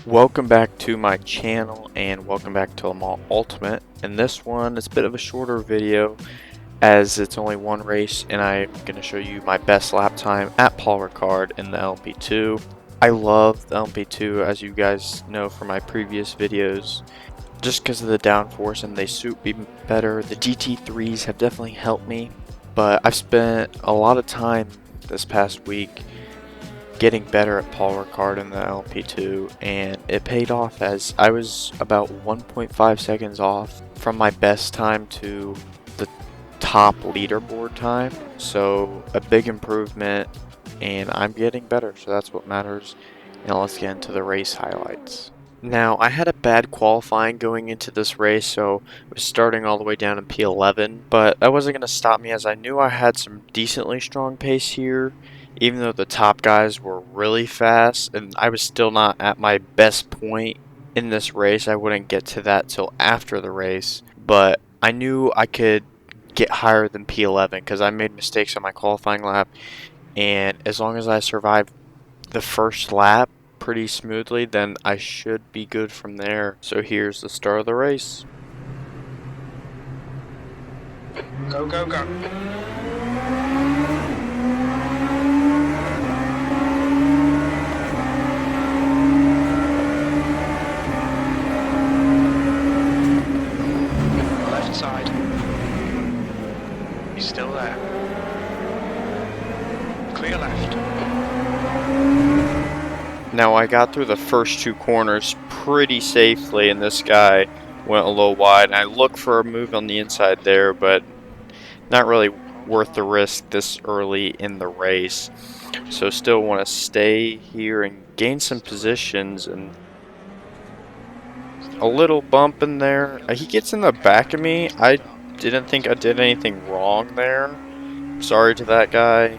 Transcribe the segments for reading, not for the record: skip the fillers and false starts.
Welcome back to my channel and welcome back to Le Mans Ultimate. In this one, it's a bit of a shorter video as it's only one race and I'm going to show you my best lap time at Paul Ricard in the LMP2. I love the LMP2, as you guys know from my previous videos, just because of the downforce and they suit me better. The GT3s have definitely helped me, but I've spent a lot of time this past week getting better at Paul Ricard in the LMP2, and it paid off as I was about 1.5 seconds off from my best time to the top leaderboard time. So a big improvement, and I'm getting better, so that's what matters. Now let's get into the race highlights. Now, I had a bad qualifying going into this race, so I was starting all the way down in P11, but that wasn't going to stop me as I knew I had some decently strong pace here, even though the top guys were really fast, and I was still not at my best point in this race. I wouldn't get to that till after the race, but I knew I could get higher than P11 because I made mistakes on my qualifying lap, and as long as I survived the first lap pretty smoothly, then I should be good from there. So here's the start of the race. Go, go, go. Left side. He's still there. Clear left. Now I got through the first two corners pretty safely, and this guy went a little wide, and I looked for a move on the inside there, but not really worth the risk this early in the race. So still want to stay here and gain some positions, and a little bump in there. He gets in the back of me. I didn't think I did anything wrong there. Sorry to that guy.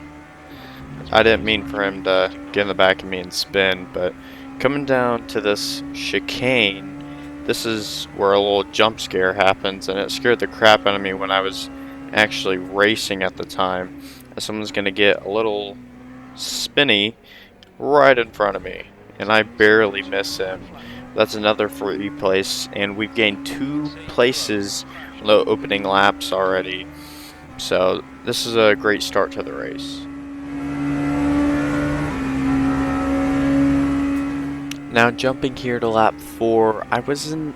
I didn't mean for him to get in the back of me and spin, but coming down to this chicane, this is where a little jump scare happens, and it scared the crap out of me when I was actually racing at the time. And someone's going to get a little spinny right in front of me, and I barely miss him. That's another free place, and we've gained 2 places on the opening laps already. So this is a great start to the race. Now jumping here to lap 4, I wasn't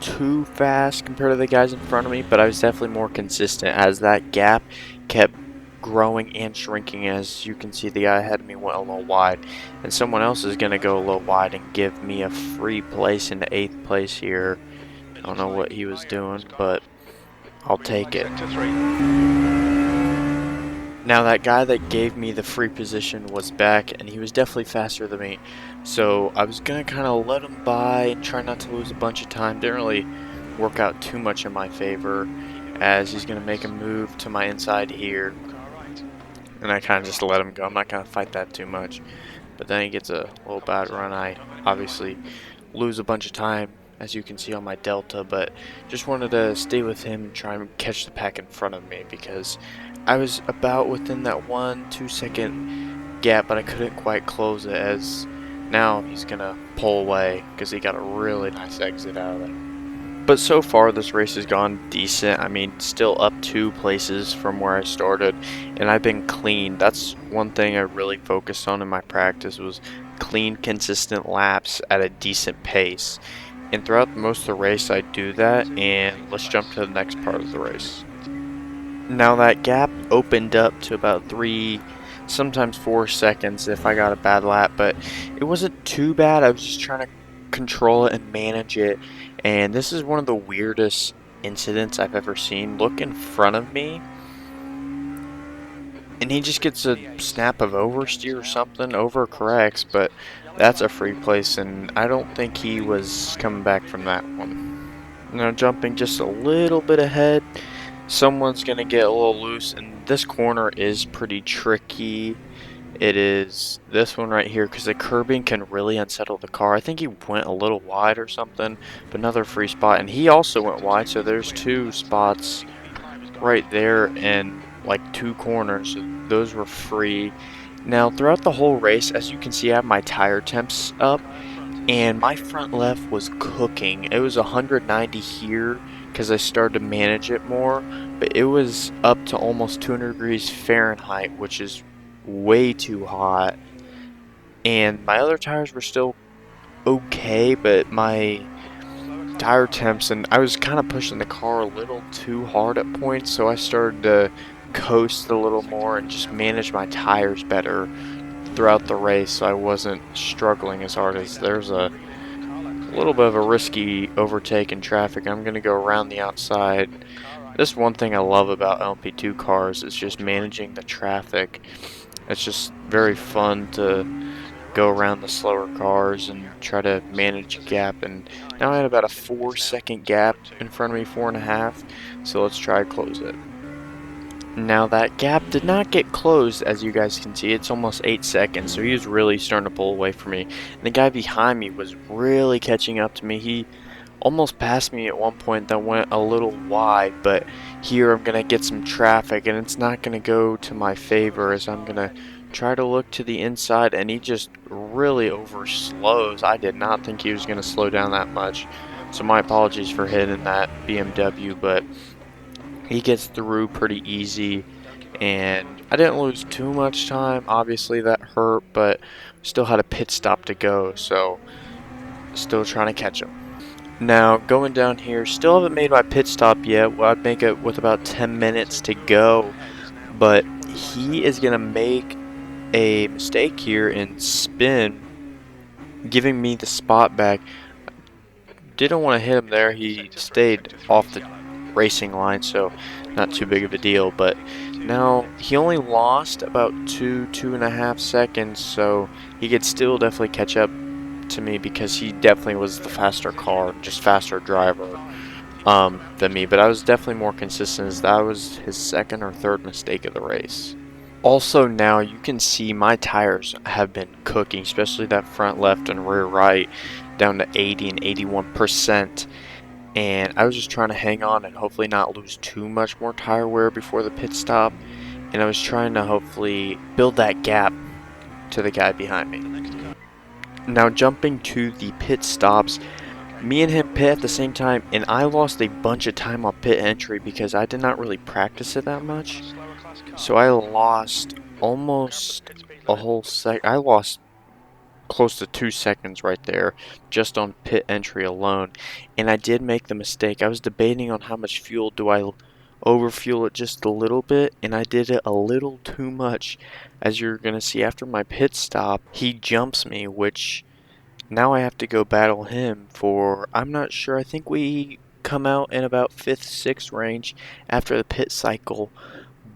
too fast compared to the guys in front of me, but I was definitely more consistent as that gap kept growing and shrinking. As you can see, the guy ahead of me went a little wide, and someone else is going to go a little wide and give me a free place into 8th place here. I don't know what he was doing, but I'll take it. Sector 3. Now that guy that gave me the free position was back, and he was definitely faster than me, so I was going to kind of let him by and try not to lose a bunch of time. Didn't really work out too much in my favor, as he's going to make a move to my inside here, and I kind of just let him go. I'm not going to fight that too much, but then he gets a little bad run. I obviously lose a bunch of time, as you can see on my delta, but just wanted to stay with him and try and catch the pack in front of me, because I was about within that 1-2 second gap, but I couldn't quite close it, as now he's gonna pull away because he got a really nice exit out of there. But so far this race has gone decent. I mean, still up 2 places from where I started, and I've been clean. That's one thing I really focused on in my practice, was clean, consistent laps at a decent pace. And throughout most of the race I do that, and let's jump to the next part of the race. Now that gap opened up to about 3, sometimes 4 seconds if I got a bad lap, but it wasn't too bad. I was just trying to control it and manage it, and this is one of the weirdest incidents I've ever seen. Look in front of me, and he just gets a snap of oversteer or something, overcorrects, but that's a free place, and I don't think he was coming back from that one. Now jumping just a little bit ahead, someone's going to get a little loose, and this corner is pretty tricky. It is this one right here, because the curbing can really unsettle the car. I think he went a little wide or something, but another free spot, and he also went wide, so there's 2 spots right there and like 2 corners. So those were free. Now throughout the whole race, as you can see, I have my tire temps up, and my front left was cooking. It was 190 here because I started to manage it more, but it was up to almost 200 degrees Fahrenheit, which is way too hot. And my other tires were still okay, but my tire temps, and I was kind of pushing the car a little too hard at points, so I started to coast a little more and just manage my tires better throughout the race, so I wasn't struggling as hard. As there's a little bit of a risky overtake in traffic. I'm going to go around the outside. This one thing I love about LMP2 cars is just managing the traffic. It's just very fun to go around the slower cars and try to manage a gap. And now I had about a 4-second gap in front of me, 4.5, so let's try to close it. Now that gap did not get closed, as you guys can see. It's almost 8 seconds, so he was really starting to pull away from me. And the guy behind me was really catching up to me. He almost passed me at one point that went a little wide, but here I'm going to get some traffic, and it's not going to go to my favor as I'm going to try to look to the inside, and he just really over slows. I did not think he was going to slow down that much, so my apologies for hitting that BMW, but he gets through pretty easy, and I didn't lose too much time. Obviously that hurt, but still had a pit stop to go, so still trying to catch him. Now going down here, still haven't made my pit stop yet. Well, I'd make it with about 10 minutes to go, but he is gonna make a mistake here and spin, giving me the spot back. Didn't want to hit him there. He stayed off the racing line, so not too big of a deal. But now he only lost about 2.5 seconds, so he could still definitely catch up to me because he definitely was the faster car, just faster driver than me. But I was definitely more consistent, as that was his second or third mistake of the race. Also, now you can see my tires have been cooking, especially that front left and rear right, down to 80 and 81%. And I was just trying to hang on and hopefully not lose too much more tire wear before the pit stop. And I was trying to hopefully build that gap to the guy behind me. Now jumping to the pit stops, me and him pit at the same time, and I lost a bunch of time on pit entry because I did not really practice it that much. So I lost almost a whole I lost close to 2 seconds right there just on pit entry alone. And I did make the mistake. I was debating on how much fuel. Do I overfuel it just a little bit? And I did it a little too much. As you're going to see after my pit stop, he jumps me, which now I have to go battle him for, I'm not sure, I think we come out in about 5th, 6th range after the pit cycle.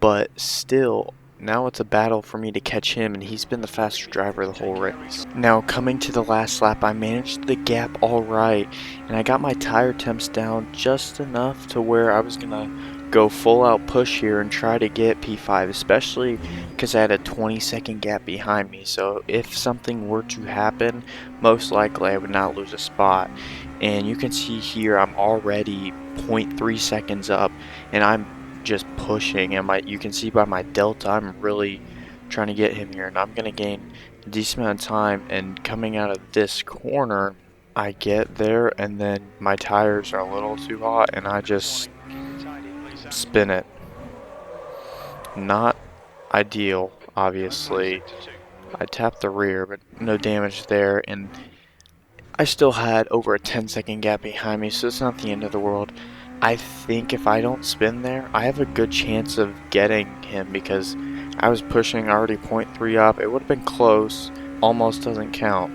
But still, now it's a battle for me to catch him, and he's been the faster driver the whole race. Now coming to the last lap, I managed the gap alright, and I got my tire temps down just enough to where I was gonna go full out push here and try to get P5, especially because I had a 20-second gap behind me. So if something were to happen, most likely I would not lose a spot. And you can see here I'm already 0.3 seconds up, and I'm just pushing, and you can see by my delta I'm really trying to get him here, and I'm gonna gain a decent amount of time. And coming out of this corner, I get there, and then my tires are a little too hot, and I just spin it. Not ideal, obviously. I tapped the rear, but no damage there, and I still had over a 10-second gap behind me, so it's not the end of the world. I think if I don't spin there, I have a good chance of getting him because I was pushing already 0.3 up. It would have been close, almost doesn't count.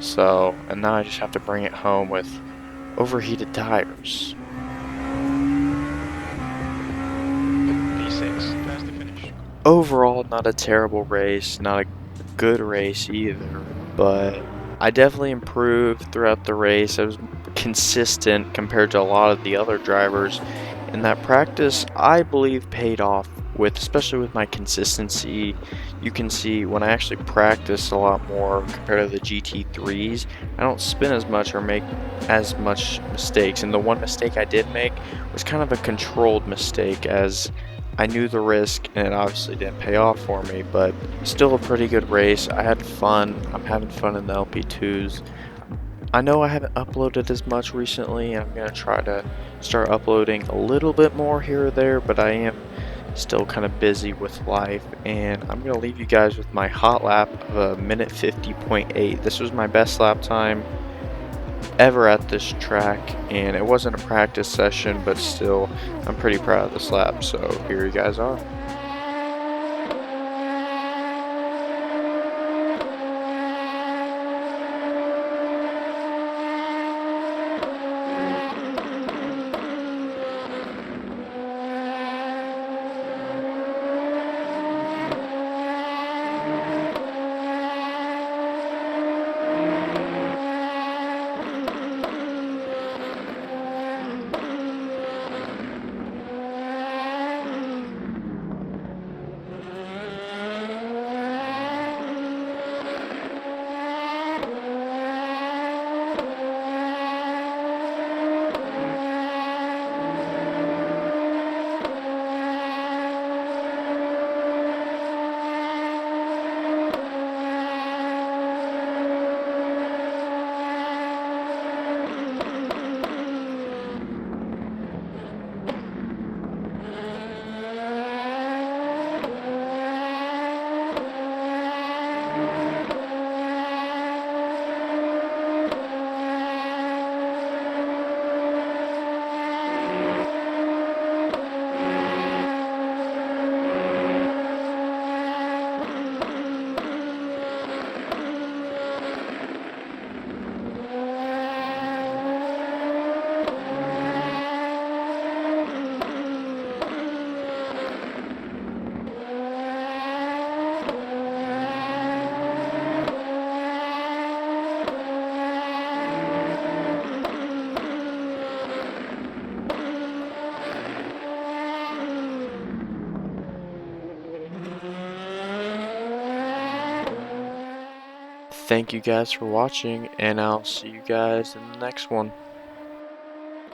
So, and now I just have to bring it home with overheated tires. P6, there's the finish. Overall, not a terrible race, not a good race either, but I definitely improved throughout the race. I was consistent compared to a lot of the other drivers, and that practice I believe paid off, especially with my consistency. You can see when I actually practice a lot more compared to the GT3s, I don't spin as much or make as much mistakes. And the one mistake I did make was kind of a controlled mistake, as I knew the risk and it obviously didn't pay off for me, but still a pretty good race. I had fun. I'm having fun in the LP2s. I know I haven't uploaded as much recently, and I'm going to try to start uploading a little bit more here or there, but I am still kind of busy with life, and I'm going to leave you guys with my hot lap of a minute 50.8. This was my best lap time ever at this track, and it wasn't a practice session, but still I'm pretty proud of this lap, so here you guys are. Thank you guys for watching, and I'll see you guys in the next one.